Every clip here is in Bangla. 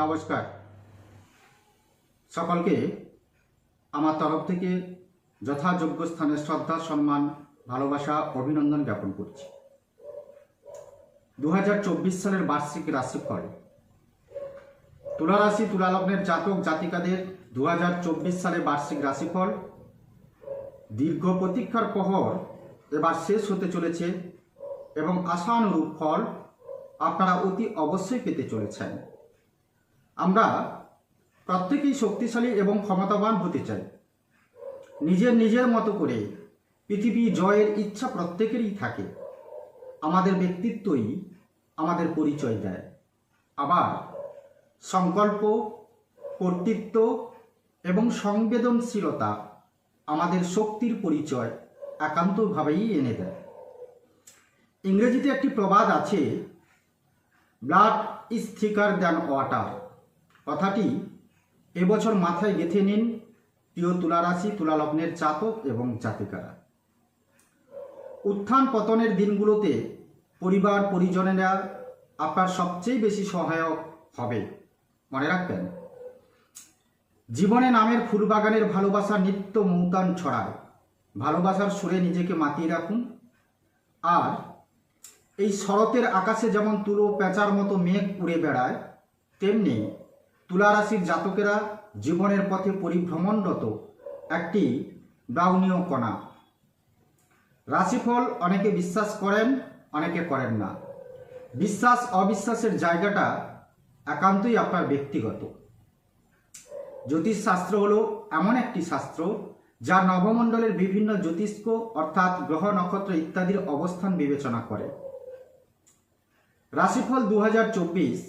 নমস্কার সকলকে আমার তরফ থেকে যথাযোগ্য স্থানে শ্রদ্ধা সম্মান ভালোবাসা অভিনন্দন জ্ঞাপন করছি। 2024 সালের বার্ষিক রাশিফল তুলা রাশি তুলা লগ্নের জাতক জাতিকাদের 2024 সালে বার্ষিক রাশিফল দীর্ঘ প্রতীক্ষার প্রহর এবার শেষ হতে চলেছে এবং আশানুরূপ ফল আপনারা অতি অবশ্যই পেতে চলেছেন। আমরা প্রত্যেকেই শক্তিশালী এবং ক্ষমতাবান হতে চাই। নিজের মতো করে পৃথিবী জয়ের ইচ্ছা প্রত্যেকেরই থাকে। আমাদের ব্যক্তিত্বই আমাদের পরিচয় দেয়। আবার সংকল্প, কর্তৃত্ব এবং সংবেদনশীলতা আমাদের শক্তির পরিচয় একান্তভাবেই এনে দেয়। ইংরেজিতে একটি প্রবাদ আছে, ব্লাড ইজ থিকার দ্যান ওয়াটার। কথাটি এবছর মাথায় গেঁথে নিন প্রিয় তুলা রাশি তুলা লগ্নের জাতক এবং জাতিকারা। উত্থান পতনের দিনগুলোতে পরিবার পরিজনেরা আপনার সবচেয়ে বেশি সহায়ক হবে। মনে রাখবেন, জীবনে নামের ফুলবাগানের ভালোবাসা নিত্য মৌতান ছড়ায়। ভালোবাসার সুরে নিজেকে মাতিয়ে রাখুন। আর এই শরতের আকাশে যেমন তুলো পেঁচার মতো মেঘ উড়ে বেড়ায়, তেমনি তুলা রাশির জাতকেরা জীবনের পথে পরিভ্রমণরত একটি দাউনীয় কণা। রাশিফল অনেকে বিশ্বাস করেন, অনেকে করেন না। বিশ্বাস অবিশ্বাসের জায়গাটা একান্তই আপনার ব্যক্তিগত। জ্যোতিষশাস্ত্র হলো এমন একটি শাস্ত্র যা নবমণ্ডলের বিভিন্ন জ্যোতিষ্ক অর্থাৎ গ্রহ নক্ষত্র ইত্যাদির অবস্থান বিবেচনা করে। রাশিফল 2024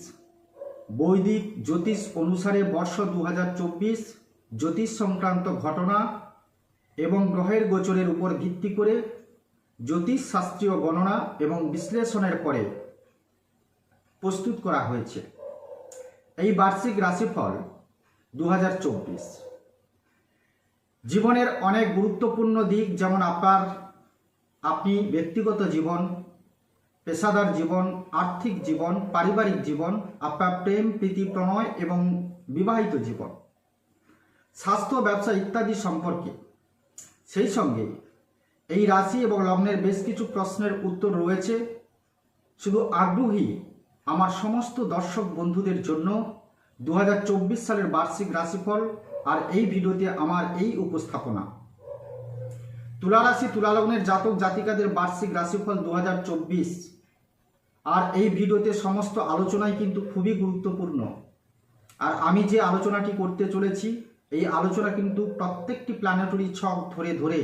বৈদিক জ্যোতিষ অনুসারে বর্ষ 2024 জ্যোতিষ সংক্রান্ত ঘটনা এবং গ্রহের গোচরের উপর ভিত্তি করে জ্যোতিষ শাস্ত্রীয় গণনা এবং বিশ্লেষণের পরে প্রস্তুত করা হয়েছে। এই বার্ষিক রাশিফল 2024 জীবনের অনেক গুরুত্বপূর্ণ দিক, যেমন আপনি ব্যক্তিগত জীবন, পেশাদার জীবন, আর্থিক জীবন, পারিবারিক জীবন, আপনার প্রেম প্রীতি প্রণয় এবং বিবাহিত জীবন, স্বাস্থ্য, ব্যবসা ইত্যাদি সম্পর্কে। সেই সঙ্গে এই রাশি এবং লগ্নের বেশ কিছু প্রশ্নের উত্তর রয়েছে। শুধু আগ্রহী আমার সমস্ত দর্শক বন্ধুদের জন্য 2024 সালের বার্ষিক রাশিফল আর এই ভিডিওতে আমার এই উপস্থাপনা। তুলা রাশি তুলা লগ্নের জাতক জাতিকাদের বার্ষিক রাশিফল 2024 আর এই ভিডিওতে সমস্ত আলোচনাই কিন্তু খুবই গুরুত্বপূর্ণ। আর আমি যে আলোচনাটি করতে চলেছি, এই আলোচনা কিন্তু প্রত্যেকটি প্ল্যানেটরি ছক ধরে ধরে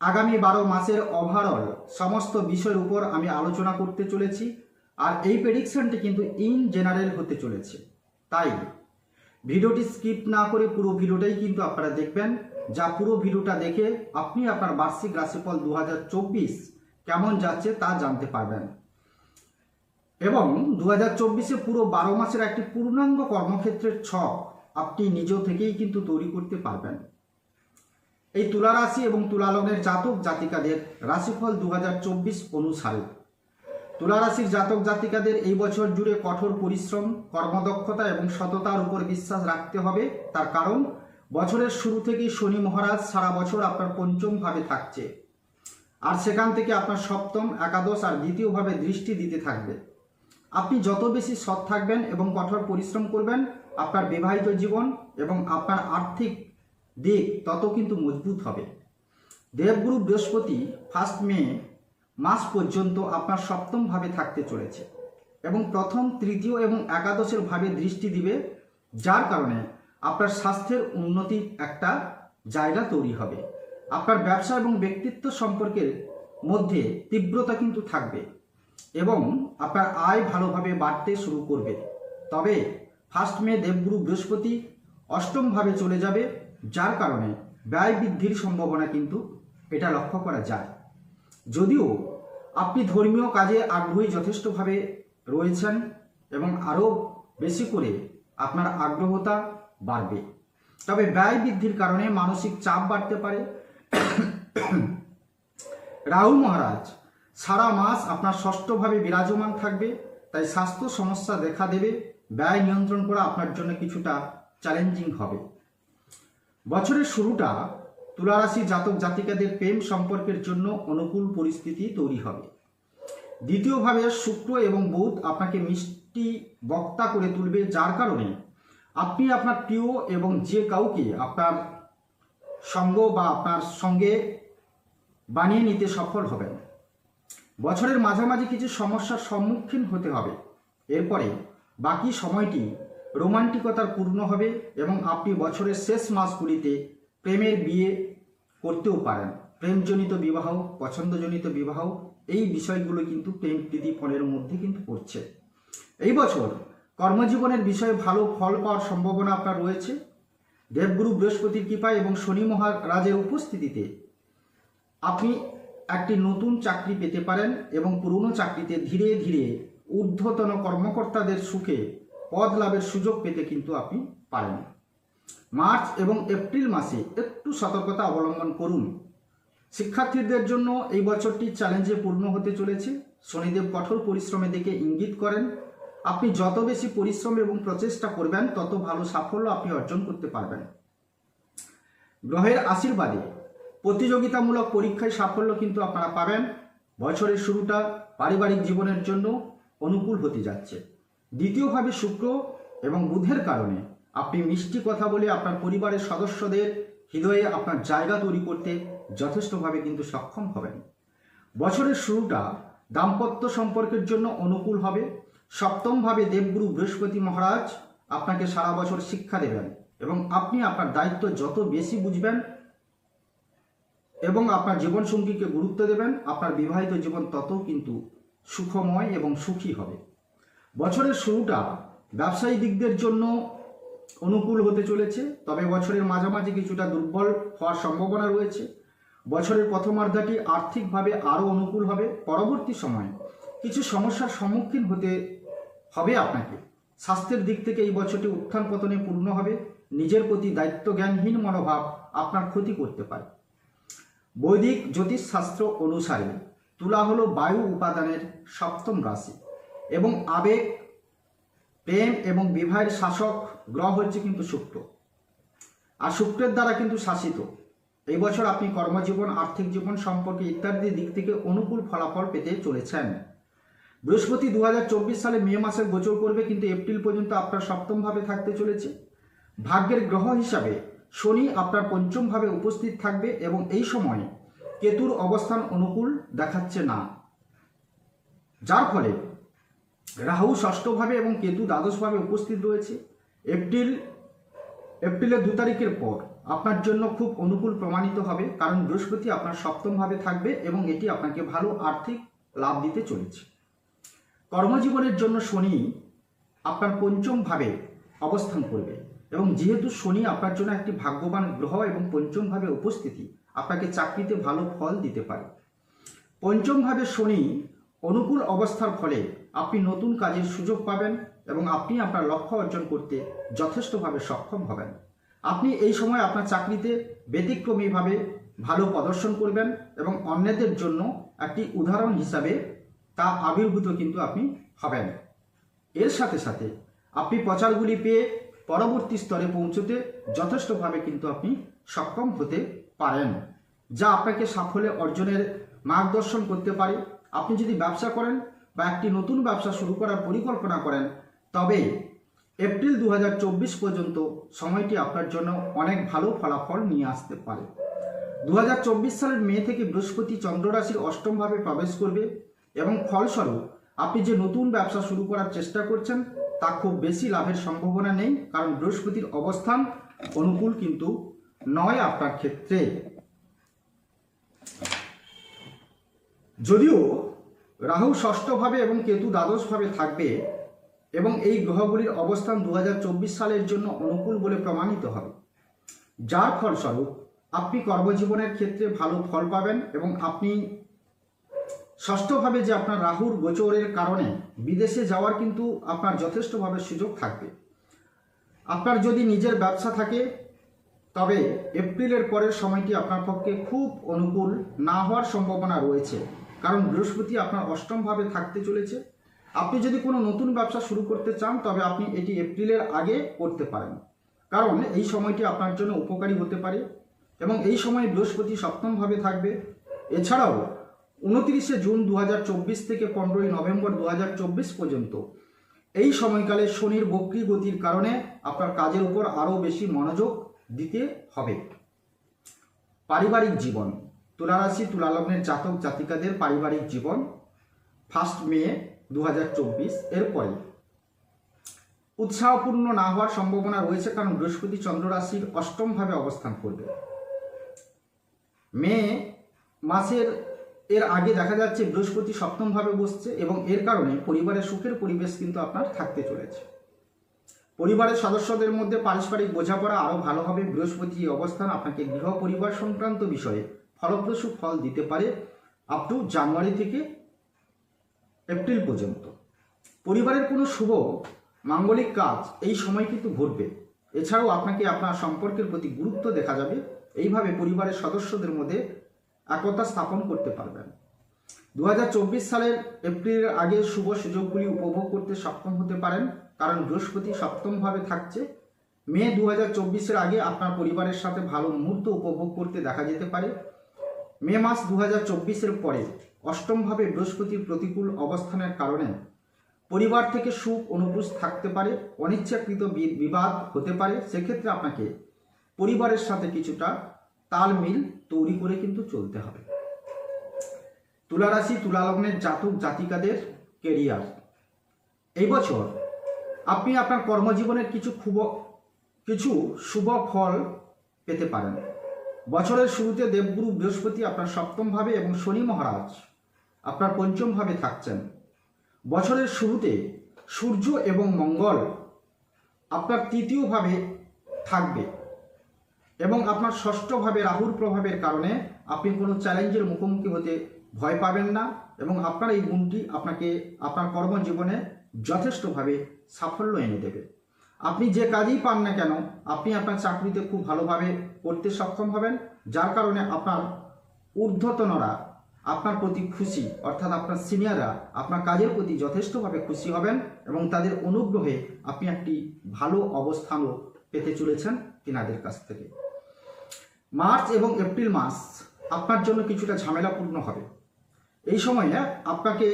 আগামী 12 মাসের ওভারঅল সমস্ত বিষয়ের উপর আমি আলোচনা করতে চলেছি। আর এই প্রেডিকশনটি কিন্তু ইন জেনারেল হতে চলেছে। তাই ভিডিওটি স্কিপ না করে পুরো ভিডিওটাই কিন্তু আপনারা দেখবেন, যা পুরো ভিডিওটা দেখে আপনি আপনার বার্ষিক রাশিফল 2024 কেমন যাচ্ছে তা জানতে পারবেন এবং 2024-এ পুরো 12 মাসের একটি পূর্ণাঙ্গ কর্মক্ষেত্রের ছক আপনি নিজ থেকেই কিন্তু তৈরি করতে পারবেন। এই তুলা রাশি এবং তুলা লগ্নের জাতক জাতিকাদের রাশিফল 2024 অনুসারে তুলা রাশির জাতক জাতিকাদের এই বছর জুড়ে কঠোর পরিশ্রম, কর্মদক্ষতা এবং সততার উপর বিশ্বাস রাখতে হবে। তার কারণ বছরের শুরু থেকেই শনি মহারাজ সারা বছর আপনার পঞ্চম ভাবে থাকছে, আর সেখান থেকে আপনার সপ্তম, একাদশ আর দ্বিতীয় ভাবে দৃষ্টি দিতে থাকবে। আপনি যত বেশি সৎ থাকবেন এবং কঠোর পরিশ্রম করবেন, আপনার বিবাহিত জীবন এবং আপনার আর্থিক দিক তত কিন্তু মজবুত হবে। দেবগুরু বৃহস্পতি 1 মে মাস পর্যন্ত আপনার সপ্তম ভাবে থাকতে চলেছে এবং প্রথম, তৃতীয় এবং একাদশের ভাবে দৃষ্টি দিবে, যার কারণে আপনার স্বাস্থ্যের উন্নতির একটা জায়গা তৈরি হবে। আপনার ব্যবসা এবং ব্যক্তিত্ব সম্পর্কের মধ্যে তীব্রতা কিন্তু থাকবে এবং আপনার আয় ভালোভাবে বাড়তে শুরু করবে। তবে 1 মে দেবগুরু বৃহস্পতি অষ্টম ভাবে চলে যাবে, যার কারণে ব্যয় বৃদ্ধির সম্ভাবনা কিন্তু এটা লক্ষ্য করা যায়। যদিও আপনি ধর্মীয় কাজে আগ্রহী যথেষ্টভাবে রয়েছেন এবং আরও বেশি করে আপনার আগ্রহতা বাড়বে, তবে ব্যয় বৃদ্ধির কারণে মানসিক চাপ বাড়তে পারে। রাহু মহারাজ সারা মাস আপনার ষষ্ঠভাবে বিরাজমান থাকবে, তাই স্বাস্থ্য সমস্যা দেখা দেবে। ব্যয় নিয়ন্ত্রণ করা আপনার জন্য কিছুটা চ্যালেঞ্জিং হবে। বছরের শুরুটা তুলারাশি জাতক জাতিকাদের প্রেম সম্পর্কের জন্য অনুকূল পরিস্থিতি তৈরি হবে। দ্বিতীয়ভাবে শুক্র এবং বুধ আপনাকে মিষ্টি বক্তা করে তুলবে, যার কারণে আপনি আপনার প্রিয় এবং যে কাউকে আপনার সঙ্গ বা আপনার সঙ্গে বানিয়ে নিতে সফল হবেন। বছরের মাঝামাঝি কিছু সমস্যার সম্মুখীন হতে হবে। এরপরে বাকি সময়টি রোমান্টিকতার পূর্ণ হবে এবং আপনি বছরের শেষ মাসগুলিতে প্রেমের বিয়ে করতেও পারেন। প্রেমজনিত বিবাহ, পছন্দজনিত বিবাহ, এই বিষয়গুলো কিন্তু প্রেম প্রীতি ফলের মধ্যে কিন্তু পড়ছে। এই বছর কর্মজীবনের বিষয়ে ভালো ফল পাওয়ার সম্ভাবনা আপনার রয়েছে। দেবগুরু বৃহস্পতির কৃপায় এবং শনি মহারাজের উপস্থিতিতে আপনি একটি নতুন চাকরি পেতে পারেন এবং পুরনো চাকরিতে ধীরে ধীরে ঊর্ধ্বতন কর্মকর্তাদের সুখে পদ লাভের সুযোগ পেতে কিন্তু আপনি পারেন। মার্চ এবং এপ্রিল মাসে একটু সতর্কতা অবলম্বন করুন। শিক্ষার্থীদের জন্য এই বছরটি চ্যালেঞ্জে পূর্ণ হতে চলেছে। শনিদেব কঠোর পরিশ্রমের দিকে ইঙ্গিত করেন। আপনি যত বেশি পরিশ্রম এবং প্রচেষ্টা করবেন তত ভালো সাফল্য আপনি অর্জন করতে পারবেন। গ্রহের আশীর্বাদে প্রতিযোগিতামূলক পরীক্ষায় সাফল্য কিন্তু আপনারা পাবেন। বছরের শুরুটা পারিবারিক জীবনের জন্য অনুকূল হতে যাচ্ছে। দ্বিতীয়ভাবে শুক্র এবং বুধের কারণে আপনি মিষ্টি কথা বলে আপনার পরিবারের সদস্যদের হৃদয়ে আপনার জায়গা তৈরি করতে যথেষ্টভাবে কিন্তু সক্ষম হবেন। বছরের শুরুটা দাম্পত্য সম্পর্কের জন্য অনুকূল হবে। সপ্তমভাবে দেবগুরু বৃহস্পতি মহারাজ আপনাকে সারা বছর শিক্ষা দেবেন এবং আপনি আপনার দায়িত্ব যত বেশি বুঝবেন এবং আপনার জীবনসঙ্গীকে গুরুত্ব দেবেন, আপনার বিবাহিত জীবন তত কিন্তু সুখময় এবং সুখী হবে। বছরের শুরুটা ব্যবসায়ী দিকদের জন্য অনুকূল হতে চলেছে, তবে বছরের মাঝামাঝি কিছুটা দুর্বল হওয়ার সম্ভাবনা রয়েছে। বছরের প্রথমার্ধটি আর্থিকভাবে আরও অনুকূল হবে। পরবর্তী সময়ে কিছু সমস্যার সম্মুখীন হতে হবে আপনাকে। স্বাস্থ্যের দিক থেকে এই বছরটি উত্থান পতনে পূর্ণ হবে। নিজের প্রতি দায়িত্ব জ্ঞানহীন মনোভাব আপনার ক্ষতি করতে পারে। বৈদিক জ্যোতিষশাস্ত্র অনুসারে তুলা হলো বায়ু উপাদানের সপ্তম রাশি এবং আবেগ, প্রেম এবং বিবাহের শাসক গ্রহ হচ্ছে কিন্তু শুক্র, আর শুক্রের দ্বারা কিন্তু শাসিত। এই বছর আপনি কর্মজীবন, আর্থিক জীবন, সম্পর্কে ইত্যাদি দিক থেকে অনুকূল ফলাফল পেতে চলেছেন। বৃহস্পতি 2024 সালে মে মাসে গোচর করবে, কিন্তু এপ্রিল পর্যন্ত আপনার সপ্তমভাবে থাকতে চলেছে। ভাগ্যের গ্রহ হিসাবে শনি আপনার পঞ্চমভাবে উপস্থিত থাকবে এবং এই সময়ে কেতুর অবস্থান অনুকূল দেখাচ্ছে না, যার ফলে রাহু ষষ্ঠভাবে এবং কেতু দ্বাদশভাবে উপস্থিত রয়েছে। এপ্রিলের 2 তারিখের পর আপনার জন্য খুব অনুকূল প্রমাণিত হবে, কারণ বৃহস্পতি আপনার সপ্তমভাবে থাকবে এবং এটি আপনাকে ভালো আর্থিক লাভ দিতে চলেছে। কর্মজীবনের জন্য শনি আপনার পঞ্চমভাবে অবস্থান করবে এবং যেহেতু শনি আপনার জন্য একটি ভাগ্যবান গ্রহ এবং পঞ্চমভাবে উপস্থিতি আপনাকে চাকরিতে ভালো ফল দিতে পারে। পঞ্চমভাবে শনি অনুকূল অবস্থার ফলে আপনি নতুন কাজের সুযোগ পাবেন এবং আপনি আপনার লক্ষ্য অর্জন করতে যথেষ্টভাবে সক্ষম হবেন। আপনি এই সময় আপনার চাকরিতে ব্যতিক্রমীভাবে ভালো প্রদর্শন করবেন এবং অন্যদের জন্য একটি উদাহরণ হিসাবে তা আবির্ভূত কিন্তু আপনি হবেন। এর সাথে সাথে আপনি প্রচারগুলি পেয়ে পরবর্তী স্তরে পৌঁছতে যথেষ্টভাবে কিন্তু আপনি সক্ষম হতে পারেন, যা আপনাকে সাফল্য অর্জনের মার্গদর্শন করতে পারে। আপনি যদি ব্যবসা করেন বা একটি নতুন ব্যবসা শুরু করার পরিকল্পনা করেন, তবে এপ্রিল 2024 পর্যন্ত সময়টি আপনার জন্য অনেক ভালো ফলাফল নিয়ে আসতে পারে। 2024 সালের মে থেকে বৃহস্পতি চন্দ্র রাশির অষ্টমভাবে প্রবেশ করবে এবং ফলস্বরূপ আপনি যে নতুন ব্যবসা শুরু করার চেষ্টা করছেন তা খুব বেশি লাভের সম্ভাবনা নেই, কারণ বৃহস্পতির অবস্থান অনুকূল কিন্তু নয় আপনার ক্ষেত্রে। যদিও রাহু ষষ্ঠভাবে এবং কেতু দ্বাদশভাবে থাকবে এবং এই গ্রহগুলির অবস্থান 2024 সালের জন্য অনুকূল বলে প্রমাণিত হবে, যার ফলস্বরূপ আপনি কর্মজীবনের ক্ষেত্রে ভালো ফল পাবেন এবং আপনি ষষ্ঠভাবে যে আপনার রাহুর গোচরের কারণে বিদেশে যাওয়ার কিন্তু আপনার যথেষ্টভাবে সুযোগ থাকবে। আপনার যদি নিজের ব্যবসা থাকে তবে এপ্রিলের পরের সময়টি আপনার পক্ষে খুব অনুকূল না হওয়ার সম্ভাবনা রয়েছে, কারণ বৃহস্পতি আপনার অষ্টমভাবে থাকতে চলেছে আপনি যদি কোনো নতুন ব্যবসা শুরু করতে চান তবে আপনি এটি এপ্রিলের আগে করতে পারেন, কারণ এই সময়টি আপনার জন্য উপকারী হতে পারে এবং এই সময় বৃহস্পতি সপ্তমভাবে থাকবে। এছাড়াও 29শে জুন 2024 থেকে 15ই নভেম্বর 2024 পর্যন্ত এই সময়কালে শনির বক্রী গতির কারণে আপনার কাজের উপর আরও বেশি মনোযোগ দিতে হবে। পারিবারিক জীবন, তুলারাশি তুলা লগ্নের জাতক জাতিকাদের পারিবারিক জীবন 1 মে 2024 এরপরে উৎসাহপূর্ণ না হওয়ার সম্ভাবনা রয়েছে, কারণ বৃহস্পতি চন্দ্র রাশির অষ্টমভাবে অবস্থান করবে। মে মাসের এর আগে দেখা যাচ্ছে বৃহস্পতি সপ্তমভাবে বসছে এবং এর কারণে পরিবারের সুখের পরিবেশ কিন্তু আপনার থাকতে চলেছে। পরিবারের সদস্যদের মধ্যে পারস্পরিক বোঝাপড়া আরও ভালো হবে। বৃহস্পতি এই অবস্থান আপনাকে গৃহ পরিবার সংক্রান্ত বিষয়ে ফলপ্রসূ ফল দিতে পারে আপ টু জানুয়ারি থেকে এপ্রিল পর্যন্ত। পরিবারের কোনো শুভ মাঙ্গলিক কাজ এই সময় কিন্তু ঘটবে। এছাড়াও আপনাকে আপনার সম্পর্কের প্রতি গুরুত্ব দেখা যাবে। এইভাবে পরিবারের সদস্যদের মধ্যে একতা স্থাপন করতে পারবেন। 2024 সালের এপ্রিলের আগে শুভ সুযোগগুলি উপভোগ করতে সক্ষম হতে পারেন, কারণ বৃহস্পতি সপ্তমভাবে থাকছে। মে 2024-এর আগে আপনার পরিবারের সাথে ভালো মুহূর্ত উপভোগ করতে দেখা যেতে পারে। মে মাস 2024-এর পরে অষ্টমভাবে বৃহস্পতির প্রতিকূল অবস্থানের কারণে পরিবার থেকে সুখ অনুপস্থিত থাকতে পারে, অনিচ্ছাকৃত বিবাদ হতে পারে। সেক্ষেত্রে আপনাকে পরিবারের সাথে কিছুটা তালমিল তৈরি করে কিন্তু চলতে হবে। তুলারাশি তুলা লগ্নের জাতক জাতিকাদের কেরিয়ার, এই বছর আপনি আপনার কর্মজীবনের কিছু শুভ ফল পেতে পারেন। বছরের শুরুতে দেবগুরু বৃহস্পতি আপনার সপ্তমভাবে এবং শনি মহারাজ আপনার পঞ্চমভাবে থাকছেন। বছরের শুরুতে সূর্য এবং মঙ্গল আপনার তৃতীয়ভাবে থাকবে এবং আপনার ষষ্ঠভাবে রাহুর প্রভাবের কারণে আপনি কোনো চ্যালেঞ্জের মুখোমুখি হতে ভয় পাবেন না এবং আপনার এই গুণটি আপনাকে আপনার কর্মজীবনে যথেষ্টভাবে সাফল্য এনে দেবে। আপনি যে কাজই পান না কেন আপনি আপনার চাকরিতে খুব ভালোভাবে করতে সক্ষম হবেন, যার কারণে আপনার ঊর্ধ্বতনরা আপনার প্রতি খুশি, অর্থাৎ আপনার সিনিয়ররা আপনার কাজের প্রতি যথেষ্টভাবে খুশি হবেন এবং তাদের অনুগ্রহে আপনি একটি ভালো অবস্থানও পেতে চলেছেন তিনাদের কাছ থেকে। মার্চ এবং এপ্রিল মাস আপনার জন্য কিছুটা ঝামেলাপূর্ণ হবে। এই সময়ে আপনাকে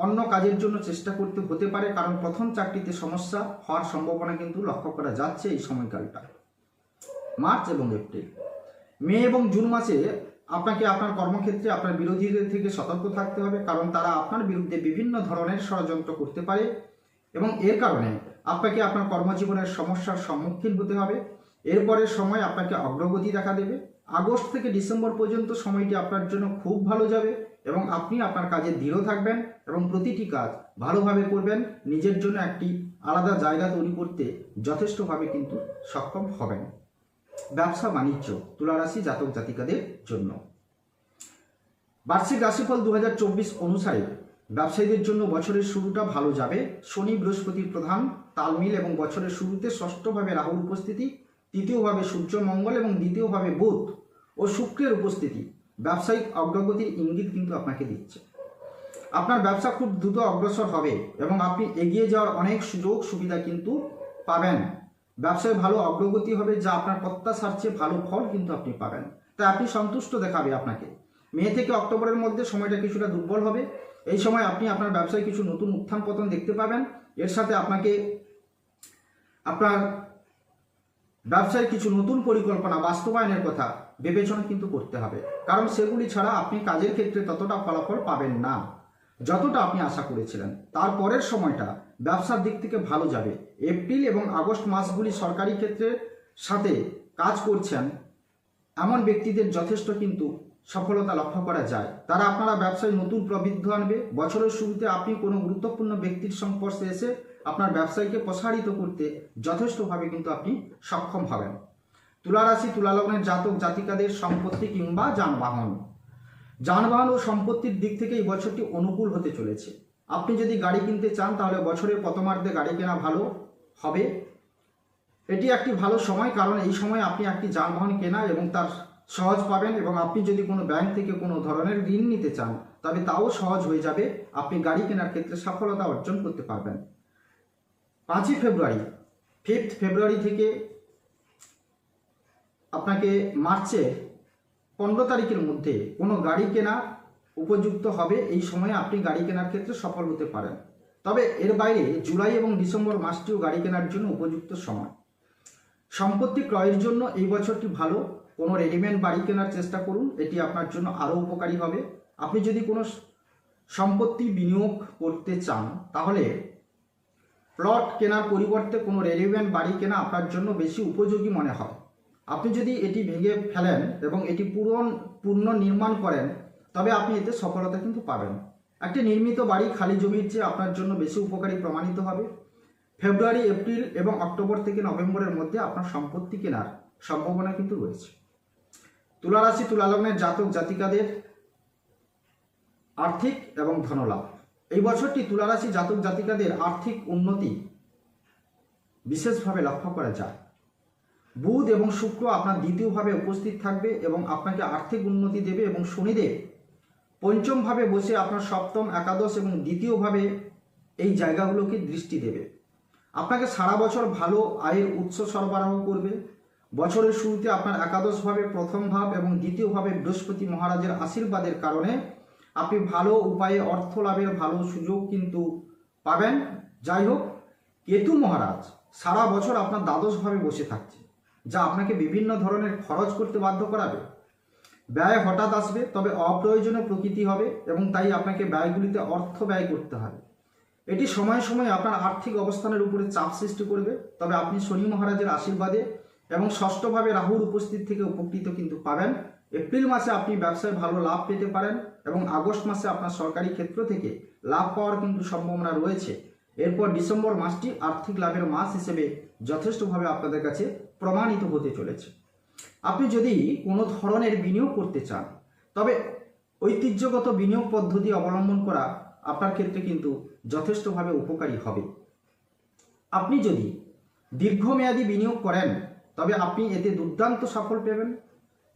অন্য কাজের জন্য চেষ্টা করতে হতে পারে, কারণ প্রথম চাকরিতে সমস্যা হওয়ার সম্ভাবনা কিন্তু লক্ষ্য করা যাচ্ছে এই সময়কালটা, মার্চ এবং এপ্রিল। মে এবং জুন মাসে আপনাকে আপনার কর্মক্ষেত্রে আপনার বিরোধীদের থেকে সতর্ক থাকতে হবে, কারণ তারা আপনার বিরুদ্ধে বিভিন্ন ধরনের ষড়যন্ত্র করতে পারে এবং এর কারণে আপনাকে আপনার কর্মজীবনের সমস্যার সম্মুখীন হতে হবে। এরপরের সময় আপনাকে অগ্রগতি দেখা দেবে। আগস্ট থেকে ডিসেম্বর পর্যন্ত সময়টি আপনার জন্য খুব ভালো যাবে এবং আপনি আপনার কাজে দৃঢ় থাকবেন এবং প্রতিটি কাজ ভালোভাবে করবেন। নিজের জন্য একটি আলাদা জায়গা তৈরি করতে যথেষ্টভাবে কিন্তু সক্ষম হবেন। ব্যবসা বাণিজ্য তুলারাশি জাতক জাতিকাদের জন্য বার্ষিক রাশিফল 2024 অনুসারে ব্যবসায়ীদের জন্য বছরের শুরুটা ভালো যাবে। শনি বৃহস্পতির প্রধান তালমিল এবং বছরের শুরুতে ষষ্ঠভাবে রাহুর উপস্থিতি, তৃতীয়ভাবে সূর্য মঙ্গল এবং দ্বিতীয়ভাবে বুধ ও শুক্রের উপস্থিতি ব্যবসায়িক অগ্রগতির ইঙ্গিত কিন্তু আপনাকে দিচ্ছে। আপনার ব্যবসা খুব দ্রুত অগ্রসর হবে এবং আপনি এগিয়ে যাওয়ার অনেক সুযোগ সুবিধা কিন্তু পাবেন। ব্যবসায় ভালো অগ্রগতি হবে, যা আপনার প্রত্যাশার চেয়ে ভালো ফল কিন্তু আপনি পাবেন, তাই আপনি সন্তুষ্ট দেখাবে আপনাকে। মে থেকে অক্টোবরের মধ্যে সময়টা কিছুটা দুর্বল হবে। এই সময় আপনি আপনার ব্যবসায় কিছু নতুন উত্থান পতন দেখতে পাবেন। এর সাথে আপনাকে আপনার ব্যবসায় কিছু নতুন পরিকল্পনা বাস্তবায়নের কথা বিবেচনা কিন্তু করতে হবে, কারণ সেগুলি ছাড়া আপনি কাজের ক্ষেত্রে ততটা ফলাফল পাবেন না যতটা আপনি আশা করেছিলেন। তারপরের সময়টা ব্যবসার দিক থেকে ভালো যাবে। এপ্রিল এবং আগস্ট মাসগুলি সরকারি ক্ষেত্রের সাথে কাজ করছেন এমন ব্যক্তিদের যথেষ্ট কিন্তু সফলতা লক্ষ্য করা যায়। তারা আপনারা ব্যবসায় নতুন প্রবৃদ্ধি আনবে। বছরের শুরুতে আপনি কোনো গুরুত্বপূর্ণ ব্যক্তির সংস্পর্শে এসে আপনার ব্যবসায়কে প্রসারিত করতে যথেষ্টভাবে কিন্তু আপনি সক্ষম হবেন। তুলারাশি তুলা লগ্নের জাতক জাতিকাদের সম্পত্তি কিংবা যানবাহন ও সম্পত্তির দিক থেকে এই বছরটি অনুকূল হতে চলেছে। আপনি যদি গাড়ি কিনতে চান তাহলে বছরের প্রথমার্ধে গাড়ি কেনা ভালো হবে। এটি একটি ভালো সময়, কারণ এই সময় আপনি একটি যানবাহন কেনা এবং তার সহজ পাবেন এবং আপনি যদি কোনো ব্যাংক থেকে কোনো ধরনের ঋণ নিতে চান তবে তাও সহজ হয়ে যাবে। আপনি গাড়ি কেনার ক্ষেত্রে সফলতা অর্জন করতে পারবেন। 5ই ফেব্রুয়ারি 5th ফেব্রুয়ারি থেকে আপনাকে মার্চের 15 তারিখের মধ্যে কোনো গাড়ি কেনা উপযুক্ত হবে। এই সময়ে আপনি গাড়ি কেনার ক্ষেত্রে সফল হতে পারেন। তবে এর বাইরে জুলাই এবং ডিসেম্বর মাসটিও গাড়ি কেনার জন্য উপযুক্ত সময়। সম্পত্তি ক্রয়ের জন্য এই বছরটি ভালো। কোনো রেডিমেড বাড়ি কেনার চেষ্টা করুন, এটি আপনার জন্য আরও উপকারী হবে। আপনি যদি কোনো সম্পত্তি বিনিয়োগ করতে চান তাহলে প্লট কেনার পরিবর্তে কোনো রেডিমেড বাড়ি কেনা আপনার জন্য বেশি উপযোগী মনে হয়। আপনি যদি এটি ভেঙে ফেলেন এবং এটি পূর্ণ নির্মাণ করেন তবে আপনি এতে সফলতা কিন্তু পাবেন। একটি নির্মিত বাড়ি খালি জমির চেয়ে আপনার জন্য বেশি উপকারী প্রমাণিত হবে। ফেব্রুয়ারি, এপ্রিল এবং অক্টোবর থেকে নভেম্বরের মধ্যে আপনার সম্পত্তি কেনার সম্ভাবনা কিন্তু রয়েছে। তুলা রাশি তুলা লগ্নের জাতক জাতিকাদের আর্থিক এবং ধনলাভ। এই বছরটি তুলা রাশি জাতক জাতিকাদের আর্থিক উন্নতি বিশেষভাবে লক্ষ্য করা যায়। বুধ এবং শুক্র আপনার দ্বিতীয়ভাবে উপস্থিত থাকবে এবং আপনাকে আর্থিক উন্নতি দেবে এবং শনিদেব পঞ্চমভাবে বসে আপনার সপ্তম, একাদশ এবং দ্বিতীয়ভাবে এই জায়গাগুলোকে দৃষ্টি দেবে। আপনাকে সারা বছর ভালো আয়ের উৎস সরবরাহ করবে। বছরের শুরুতে আপনার একাদশভাবে প্রথম ভাব এবং দ্বিতীয়ভাবে বৃহস্পতি মহারাজের আশীর্বাদের কারণে আপনি ভালো উপায়ে অর্থ লাভের ভালো সুযোগ কিন্তু পাবেন। যাই হোক, কেতু মহারাজ সারা বছর আপনার দ্বাদশভাবে বসে থাকছে, যা আপনাকে বিভিন্ন ধরনের খরচ করতে বাধ্য করাবে। ব্যয় হঠাৎ আসবে, তবে অপ্রয়োজনীয় প্রকৃতি হবে এবং তাই আপনাকে ব্যয়গুলিতে অর্থ ব্যয় করতে হবে। এটি সময়ে সময়ে আপনার আর্থিক অবস্থানের উপরে চাপ সৃষ্টি করবে। তবে আপনি শনি মহারাজের আশীর্বাদে এবং ষষ্ঠভাবে রাহুর উপস্থিত থেকে উপকৃত কিন্তু পাবেন। এপ্রিল মাসে আপনি ব্যবসায় ভালো লাভ পেতে পারেন এবং আগস্ট মাসে আপনার সরকারি ক্ষেত্র থেকে লাভ পাওয়ার কিন্তু সম্ভাবনা রয়েছে। এরপর ডিসেম্বর মাসটি আর্থিক লাভের মাস হিসেবে যথেষ্টভাবে আপনাদের কাছে প্রমাণিত হতে চলেছে। আপনি যদি কোনো ধরনের বিনিয়োগ করতে চান তবে ঐতিহ্যগত বিনিয়োগ পদ্ধতি অবলম্বন করা আপনার ক্ষেত্রে কিন্তু যথেষ্টভাবে উপকারী হবে। আপনি যদি দীর্ঘমেয়াদী বিনিয়োগ করেন তবে আপনি এতে দুর্দান্ত সাফল্য পাবেন।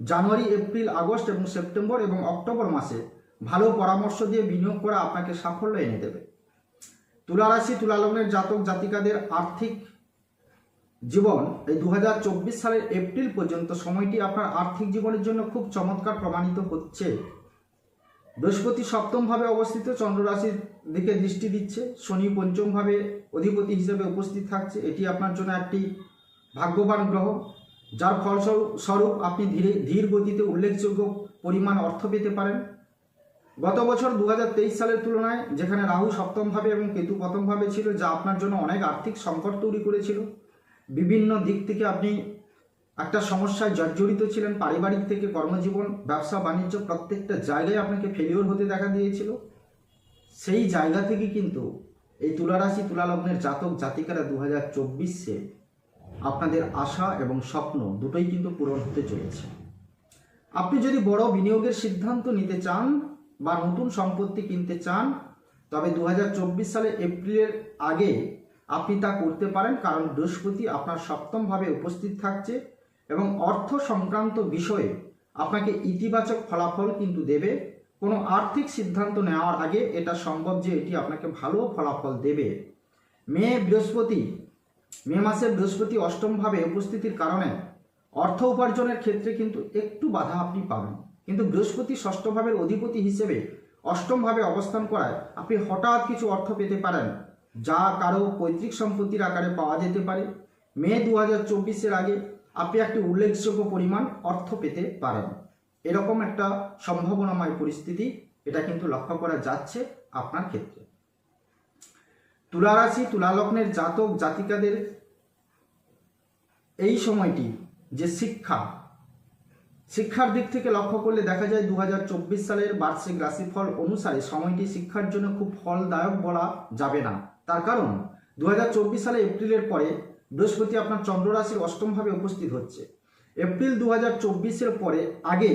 জানুয়ারি, এপ্রিল, আগস্ট এবং সেপ্টেম্বর এবং অক্টোবর মাসে ভালো পরামর্শ দিয়ে বিনিয়োগ করা আপনাকে সাফল্য এনে দেবে। তুলা রাশি তুলা লগ্নের জাতক জাতিকাদের আর্থিক জীবন এই 2024 সালের এপ্রিল পর্যন্ত সময়টি আপনার আর্থিক জীবনের জন্য খুব চমৎকার প্রমাণিত হচ্ছে। বৃহস্পতি সপ্তমভাবে অবস্থিত চন্দ্র রাশির দিকে দৃষ্টি দিচ্ছে। শনি পঞ্চমভাবে অধিপতি হিসেবে উপস্থিত থাকছে। এটি আপনার জন্য একটি ভাগ্যবান গ্রহ, যার ফলস্বরূপ আপনি ধীর গতিতে উল্লেখযোগ্য পরিমাণ অর্থ পেতে পারেন। গত বছর 2023 সালের তুলনায় যেখানে রাহু সপ্তমভাবে এবং কেতু প্রথমভাবে ছিল, যা আপনার জন্য অনেক আর্থিক সংকট তৈরি করেছিল। বিভিন্ন দিক থেকে আপনি একটা সমস্যায় জর্জরিত ছিলেন। পারিবারিক থেকে কর্মজীবন, ব্যবসা বাণিজ্য প্রত্যেকটা জায়গায় আপনাকে ফেলিওর হতে দেখা দিয়েছিল। সেই জায়গা থেকে কিন্তু এই তুলা রাশি তুলা লগ্নের জাতক জাতিকারা 2024-এ আপনাদের আশা এবং স্বপ্ন দুটোই কিন্তু পূরণ হতে চলেছে। আপনি যদি বড় বিনিয়োগের সিদ্ধান্ত নিতে চান বা নতুন সম্পত্তি কিনতে চান তবে 2024 সালে এপ্রিলের আগে আপনি তা করতে পারেন, কারণ বৃহস্পতি আপনার সপ্তমভাবে উপস্থিত থাকছে এবং অর্থ সংক্রান্ত বিষয়ে আপনাকে ইতিবাচক ফলাফল কিন্তু দেবে। কোনো আর্থিক সিদ্ধান্ত নেওয়ার আগে এটা সম্ভব যে এটি আপনাকে ভালো ফলাফল দেবে। মে মাসে বৃহস্পতি অষ্টমভাবে উপস্থিতির কারণে অর্থ উপার্জনের ক্ষেত্রে কিন্তু একটু বাধা আপনি পাবেন, কিন্তু বৃহস্পতি ষষ্ঠ ভাবের অধিপতি হিসেবে অষ্টমভাবে অবস্থান করায় আপনি হঠাৎ কিছু অর্থ পেতে পারেন, যা কারো পৈতৃক সম্পত্তির আকারে পাওয়া যেতে পারে। মে 2024-এর আগে আপনি একটি উল্লেখযোগ্য পরিমাণ অর্থ পেতে পারেন। এরকম একটা সম্ভাবনাময় পরিস্থিতি এটা কিন্তু লক্ষ্য করা যাচ্ছে আপনার ক্ষেত্রে। তুলা রাশি তুলা লগ্নের জাতক জাতিকাদের এই সময়টি যে শিক্ষার দিক থেকে লক্ষ্য করলে দেখা যায় 2024 সালের বার্ষিক রাশিফল অনুসারে সময়টি শিক্ষার জন্য খুব ফলদায়ক বলা যাবে না। তার কারণ 2024 সালে এপ্রিলের পরে বৃহস্পতি আপনার চন্দ্র রাশির অষ্টমভাবে উপস্থিত হচ্ছে। এপ্রিল 2024-এর পরে আগে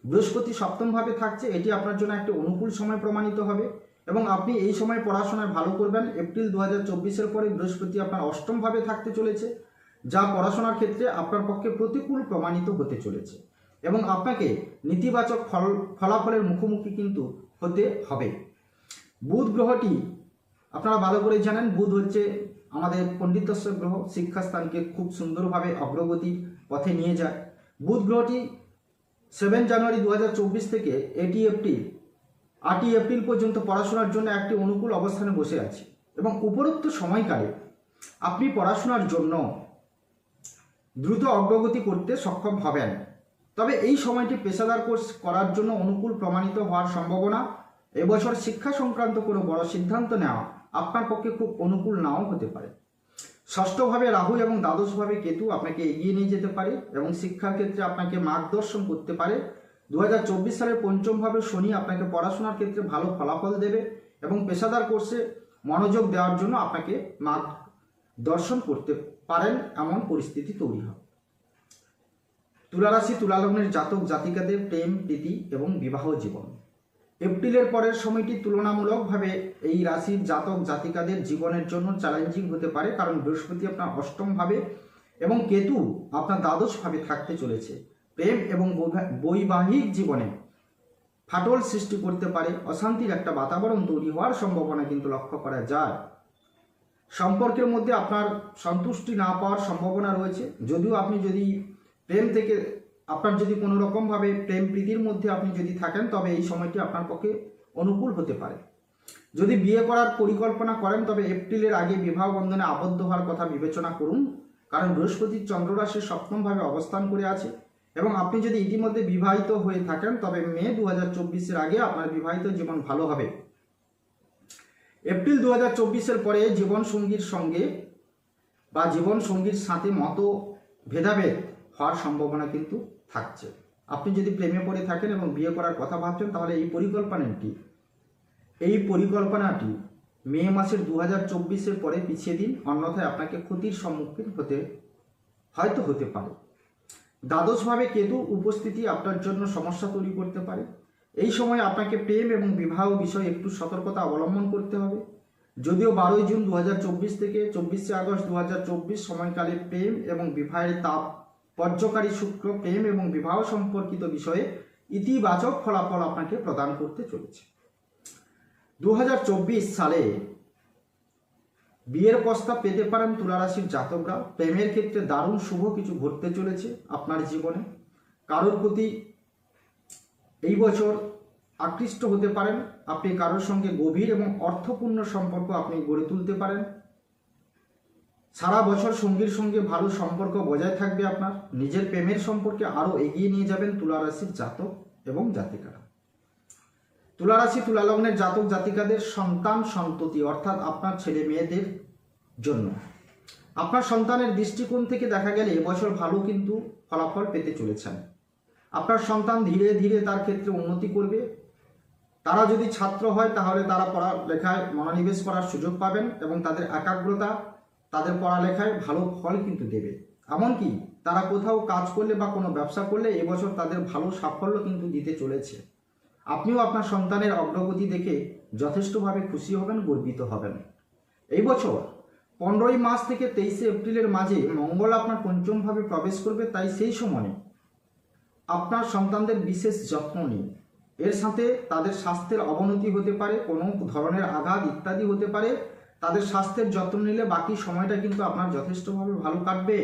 বৃহস্পতি সপ্তমভাবে থাকছে। এটি আপনার জন্য একটি অনুকূল সময় প্রমাণিত হবে এবং আপনি এই সময় পড়াশোনায় ভালো করবেন। এপ্রিল 2024-এর পরে বৃহস্পতি আপনার অষ্টমভাবে থাকতে চলেছে, যা পড়াশোনার ক্ষেত্রে আপনার পক্ষে প্রতিকূল প্রমাণিত হতে চলেছে। এবং আপনাকে নেতিবাচক ফলাফলের মুখোমুখি কিন্তু হতে হবে। বুধ গ্রহটি আপনারা ভালো করে জানেন, বুধ হচ্ছে আমাদের পণ্ডিতস্ব গ্রহ, শিক্ষাস্থানকে খুব সুন্দরভাবে অগ্রগতির পথে নিয়ে যায়। বুধ গ্রহটি 7 জানুয়ারি 2024 থেকে 8 এপ্রিল পর্যন্ত পড়াশোনার জন্য একটি অনুকূল অবস্থানে বসে আছে এবং উপরোক্ত সময়কালে আপনি পড়াশোনার জন্য দ্রুত অগ্রগতি করতে সক্ষম হবেন। তবে এই সময়টি পেশাদার কোর্স করার জন্য অনুকূল প্রমাণিত হওয়ার সম্ভাবনা, এবছর শিক্ষা সংক্রান্ত কোনো বড় সিদ্ধান্ত নেওয়া আপনার পক্ষে খুব অনুকূল নাও হতে পারে। ষষ্ঠভাবে রাহু এবং দ্বাদশভাবে কেতু আপনাকে এগিয়ে নিয়ে যেতে পারে এবং শিক্ষার ক্ষেত্রে আপনাকে মার্গদর্শন করতে পারে। 2024 সালের পঞ্চমভাবে শনি আপনাকে পড়াশোনার ক্ষেত্রে ভালো ফলাফল দেবে এবং পেশাদার কোর্সে মনোযোগ দেওয়ার জন্য আপনাকে মার্গদর্শন করতে পারেন, এমন পরিস্থিতি তৈরি হবে। তুলারাশি তুলা লগ্নের জাতক জাতিকাদের প্রেম, প্রীতি এবং বিবাহ জীবন। এপ্রিলের পরের সময়টি তুলনামূলকভাবে এই রাশির জাতক জাতিকাদের জীবনের জন্য চ্যালেঞ্জিং হতে পারে, কারণ বৃহস্পতি আপনার অষ্টমভাবে এবং কেতু আপনার দ্বাদশভাবে থাকতে চলেছে। প্রেম এবং বৈবাহিক জীবনে ফাটল সৃষ্টি করতে পারে, অশান্তির একটা বাতাবরণ তৈরি হওয়ার সম্ভাবনা কিন্তু লক্ষ্য করা যায়। সম্পর্কের মধ্যে আপনার সন্তুষ্টি না পাওয়ার সম্ভাবনা রয়েছে। যদিও আপনি যদি প্রেম থেকে আপনার যদি কোনো রকমভাবে প্রেম প্রীতির মধ্যে আপনি যদি থাকেন, তবে এই সময়টি আপনার পক্ষে অনুকূল হতে পারে। যদি বিয়ে করার পরিকল্পনা করেন, তবে এপ্রিলের আগে বিবাহ বন্ধনে আবদ্ধ হওয়ার কথা বিবেচনা করুন, কারণ বৃহস্পতি চন্দ্র রাশির সপ্তমভাবে অবস্থান করে আছে এবং আপনি যদি ইতিমধ্যে বিবাহিত হয়ে থাকেন, তবে মে 2024-এর আগে আপনার বিবাহিত জীবন ভালো হবে। এপ্রিল 2024-এর পরে জীবনসঙ্গীর সঙ্গে বা জীবনসঙ্গীর সাথে ভেদাভেদ হওয়ার সম্ভাবনা কিন্তু থাকছে। আপনি যদি প্রেমে পড়ে থাকেন এবং বিয়ে করার কথা ভাবছেন, তাহলে এই পরিকল্পনাটি মে মাসের 2024-এর পরে পিছিয়ে দিন, অন্যথায় আপনাকে ক্ষতির সম্মুখীন হতে পারে। দ্বাদশভাবে কেতু উপস্থিতি আপনার জন্য সমস্যা তৈরি করতে পারে। এই সময় আপনাকে প্রেম এবং বিবাহ বিষয়ে একটু সতর্কতা অবলম্বন করতে হবে। যদিও 12 জুন 2024 থেকে 24 আগস্ট 2024 সময়কালে প্রেম এবং বিবাহের তাৎপর্যকারী শুক্র প্রেম এবং বিবাহ সম্পর্কিত বিষয়ে ইতিবাচক ফলাফল আপনাকে প্রদান করতে চলেছে। 2024 সালে বিয়ের প্রস্তাব পেতে পারেন তুলারাশির জাতকরা। প্রেমের ক্ষেত্রে দারুণ শুভ কিছু ঘটতে চলেছে আপনার জীবনে। কারোর প্রতি এই বছর আকৃষ্ট হতে পারেন, আপনি কারোর সঙ্গে গভীর এবং অর্থপূর্ণ সম্পর্ক আপনি গড়ে তুলতে পারেন। সারা বছর সঙ্গীর সঙ্গে ভালো সম্পর্ক বজায় থাকবে আপনার। নিজের প্রেমের সম্পর্কে আরও এগিয়ে নিয়ে যাবেন তুলারাশির জাতক এবং জাতিকারা। তুলারাশি তুলা লগ্নের জাতক জাতিকাদের সন্তান সন্ততি অর্থাৎ আপনার ছেলে মেয়েদের জন্য আপনার সন্তানের দৃষ্টিকোণ থেকে দেখা গেলে এবছর ভালো কিন্তু ফলাফল পেতে চলেছেন। আপনার সন্তান ধীরে ধীরে তার ক্ষেত্রে উন্নতি করবে। তারা যদি ছাত্র হয়, তাহলে তারা পড়ালেখায় মনোনিবেশ করার সুযোগ পাবেন এবং তাদের একাগ্রতা তাদের পড়ালেখায় ভালো ফল কিন্তু দেবে। এমনকি তারা কোথাও কাজ করলে বা কোনো ব্যবসা করলে এবছর তাদের ভালো সাফল্য কিন্তু দিতে চলেছে। আপনিও আপনার সন্তানের অগ্রগতি দেখে যথেষ্টভাবে খুশি হবেন, গর্বিত হবেন। এই বছর 15ই মার্চ থেকে 23শে এপ্রিলের মাঝে মঙ্গল আপনার পঞ্চমভাবে প্রবেশ করবে, তাই সেই সময়ে আপনার সন্তানদের বিশেষ যত্ন নিন। এর সাথে তাদের স্বাস্থ্যের অবনতি হতে পারে, কোনো ধরনের আঘাত ইত্যাদি হতে পারে। তাদের স্বাস্থ্যের যত্ন নিলে বাকি সময়টা কিন্তু আপনার যথেষ্টভাবে ভালো কাটবে।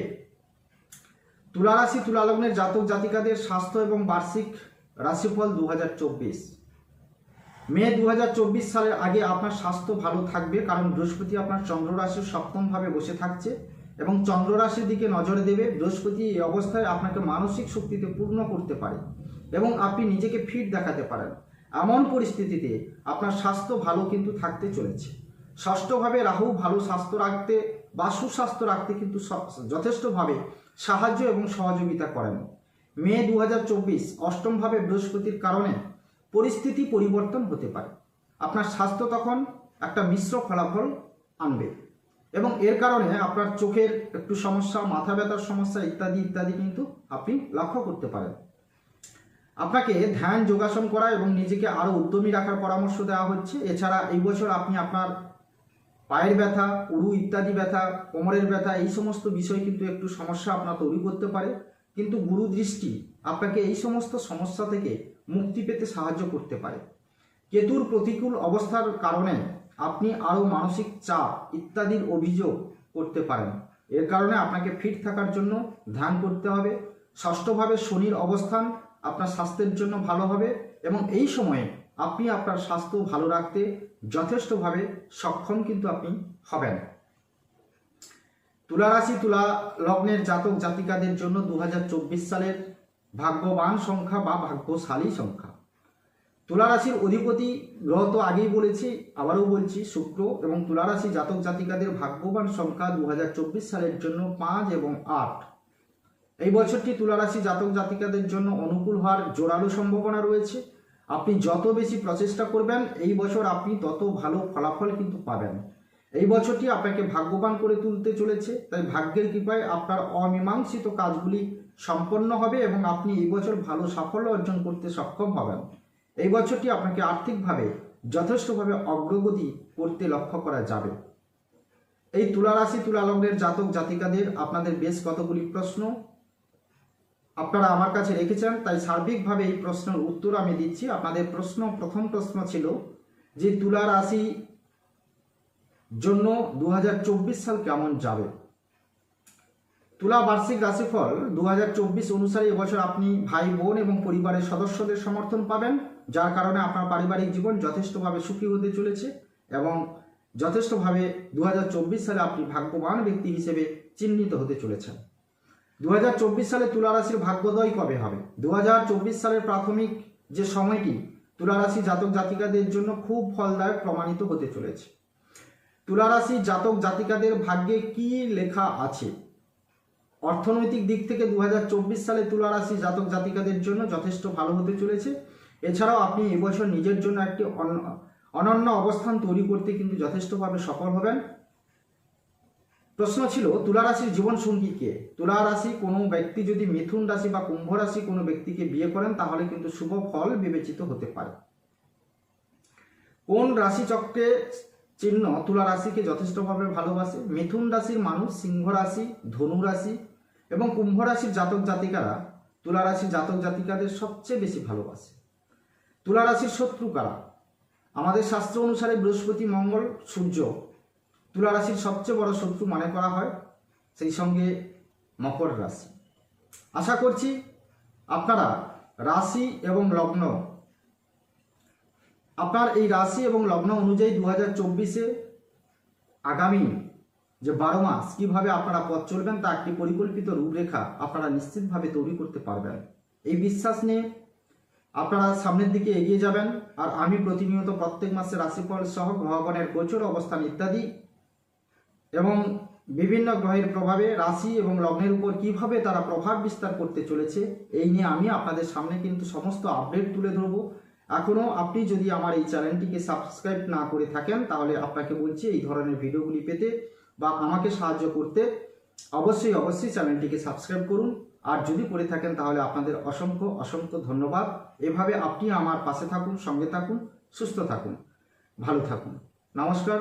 তুলারাশি তুলা লগ্নের জাতক জাতিকাদের স্বাস্থ্য এবং বার্ষিক রাশিফল 2024। মে 2024 সালের আগে আপনার স্বাস্থ্য ভালো থাকবে, কারণ বৃহস্পতি আপনার চন্দ্র রাশির সপ্তমভাবে বসে থাকছে এবং চন্দ্র রাশির দিকে নজর দেবে। বৃহস্পতি এই অবস্থায় আপনাকে মানসিক শক্তিতে পূর্ণ করতে পারে এবং আপনি নিজেকে ফিট দেখাতে পারেন। এমন পরিস্থিতিতে আপনার স্বাস্থ্য ভালো কিন্তু থাকতে চলেছে। ষষ্ঠভাবে রাহু ভালো স্বাস্থ্য রাখতে বা সুস্বাস্থ্য রাখতে কিন্তু যথেষ্টভাবে সাহায্য এবং সহযোগিতা করেন। মে 2024 অষ্টমভাবে বৃহস্পতির কারণে পরিস্থিতি পরিবর্তন হতে পারে। আপনার স্বাস্থ্য তখন একটা মিশ্র ফলাফল আনবে এবং এর কারণে আপনার চোখের একটু সমস্যা, মাথা ব্যথার সমস্যা ইত্যাদি ইত্যাদি কিন্তু আপনি লক্ষ্য করতে পারেন। আপনাকে ধ্যান, যোগাসন করা এবং নিজেকে আরও উদ্যমী রাখার পরামর্শ দেওয়া হচ্ছে। এছাড়া এই বছর আপনি আপনার পায়ের ব্যথা, উরু ইত্যাদি ব্যথা, কোমরের ব্যথা এই সমস্ত বিষয় কিন্তু একটু সমস্যা আপনার তৈরি করতে পারে। কিন্তু গুরু দৃষ্টি আপনাকে এই সমস্ত সমস্যা থেকে মুক্তি পেতে সাহায্য করতে পারে। কেতুর প্রতিকূল অবস্থার কারণে আপনি আরও মানসিক চাপ ইত্যাদির অভিযোগ করতে পারেন। এর কারণে আপনাকে ফিট থাকার জন্য ধ্যান করতে হবে। ষষ্ঠভাবে শনির অবস্থান আপনার স্বাস্থ্যের জন্য ভালো হবে এবং এই সময়ে আপনি আপনার স্বাস্থ্য ভালো রাখতে যথেষ্টভাবে সক্ষম কিন্তু আপনি হবেন। তুলা রাশি তুলা লগ্নের জাতক জাতিকাদের জন্য 2024 সালের ভাগ্যবান সংখ্যা বা ভাগ্যশালী সংখ্যা। তুলা রাশির অধিপতি গ্রহ তো আগেই বলেছি, আবারও বলছি, শুক্র, এবং তুলা রাশি জাতক জাতিকাদের ভাগ্যবান সংখ্যা 2024 সালের জন্য 5 এবং 8। এই বছরটি তুলা রাশি জাতক জাতিকাদের জন্য অনুকূল হওয়ার জোরালো সম্ভাবনা রয়েছে। আপনি যত বেশি প্রচেষ্টা করবেন এই বছর আপনি তত ভালো ফলাফল কিন্তু পাবেন। এই বছরটি আপনাকে ভাগ্যবান করে তুলতে চলেছে, তাই ভাগ্যের কৃপায় আপনার অমীমাংসিত কাজগুলি সম্পন্ন হবে এবং আপনি এই বছর ভালো সাফল্য অর্জন করতে সক্ষম হবেন। এই বছরটি আপনাকে আর্থিকভাবে যথেষ্টভাবে অগ্রগতি করতে লক্ষ্য করা যাবে। এই তুলা রাশি তুলা লগ্নের জাতক জাতিকাদের আপনাদের বেশ কতগুলি প্রশ্ন আপনারা আমার কাছে রেখেছেন, তাই সার্বিকভাবে এই প্রশ্নের উত্তর আমি দিচ্ছি। আপনাদের প্রথম প্রশ্ন ছিল যে তুলা রাশি জন্য 2024 সাল কেমন যাবে। তুলা বার্ষিক রাশিফল 2024 অনুসারে এবছর আপনি ভাই বোন এবং পরিবারের সদস্যদের সমর্থন পাবেন, যার কারণে আপনার পারিবারিক জীবন যথেষ্টভাবে সুখী হতে চলেছে এবং যথেষ্টভাবে 2024 সালে আপনি ভাগ্যবান ব্যক্তি হিসেবে চিহ্নিত হতে চলেছেন। 2024 সালে তুলা রাশির ভাগ্যোদয় কবে হবে? 2024 সালের প্রাথমিক যে সময়টি তুলা রাশি জাতক জাতিকাদের জন্য খুব ফলদায়ক প্রমাণিত হতে চলেছে। তুলা রাশি জাতক জাতিকাদের ভাগ্যে কি লেখা আছে? অর্থনৈতিক দিক থেকে 2024 সালে তুলা রাশি জাতক জাতিকাদের জন্য যথেষ্ট ভালো হতে চলেছে। এছাড়াও আপনি এবছর নিজের জন্য একটি অনন্য অবস্থান তৈরি করতে কিন্তু যথেষ্টভাবে সফল হবেন। প্রশ্ন ছিল তুলা রাশির জীবন সঙ্গী কে? তুলা রাশি কোনো ব্যক্তি যদি মিথুন রাশি বা কুম্ভ রাশি কোনো ব্যক্তিকে বিয়ে করেন তাহলে কিন্তু শুভ ফল বিবেচিত হতে পারে। কোন রাশি চক্রে চিহ্ন তুলা রাশিকে যথেষ্টভাবে ভালোবাসে? মিথুন রাশির মানুষ সিংহ রাশি, ধনু রাশি এবং কুম্ভ রাশির জাতক জাতিকারা তুলা রাশির জাতক জাতিকাদের সবচেয়ে বেশি ভালোবাসে। তুলা রাশির শত্রু কারা? আমাদের শাস্ত্র অনুসারে বৃহস্পতি, মঙ্গল, সূর্য তুলা রাশির সবচেয়ে বড় শত্রু মনে করা হয়, সেই সঙ্গে মকর রাশি। আশা করছি আপনারা রাশি এবং লগ্ন, আপনার এই রাশি এবং লগ্ন অনুযায়ী 2024-এ আগামী যে 12 মাস কীভাবে আপনারা পথ চলবেন তা একটি পরিকল্পিত রূপরেখা আপনারা নিশ্চিতভাবে তৈরি করতে পারবেন। এই বিশ্বাস নিয়ে আপনারা সামনের দিকে এগিয়ে যাবেন। আর আমি প্রতিনিয়ত প্রত্যেক মাসে রাশিফল সহ গ্রহগণের গোচর অবস্থান ইত্যাদি এবং বিভিন্ন গ্রহের প্রভাবে রাশি এবং লগ্নের উপর কিভাবে তারা প্রভাব বিস্তার করতে চলেছে এই নিয়ে আমি আপনাদের সামনে কিন্তু সমস্ত আপডেট তুলে ধরব। এখনও আপনি যদি আমার এই চ্যানেলটিকে সাবস্ক্রাইব না করে থাকেন তাহলে আপনাকে বলছি এই ধরনের ভিডিওগুলি পেতে বা আমাকে সাহায্য করতে অবশ্যই চ্যানেলটিকে সাবস্ক্রাইব করুন। আর যদি করে থাকেন তাহলে আপনাদের অসংখ্য ধন্যবাদ। এভাবে আপনি আমার পাশে থাকুন, সঙ্গে থাকুন, সুস্থ থাকুন, ভালো থাকুন। নমস্কার।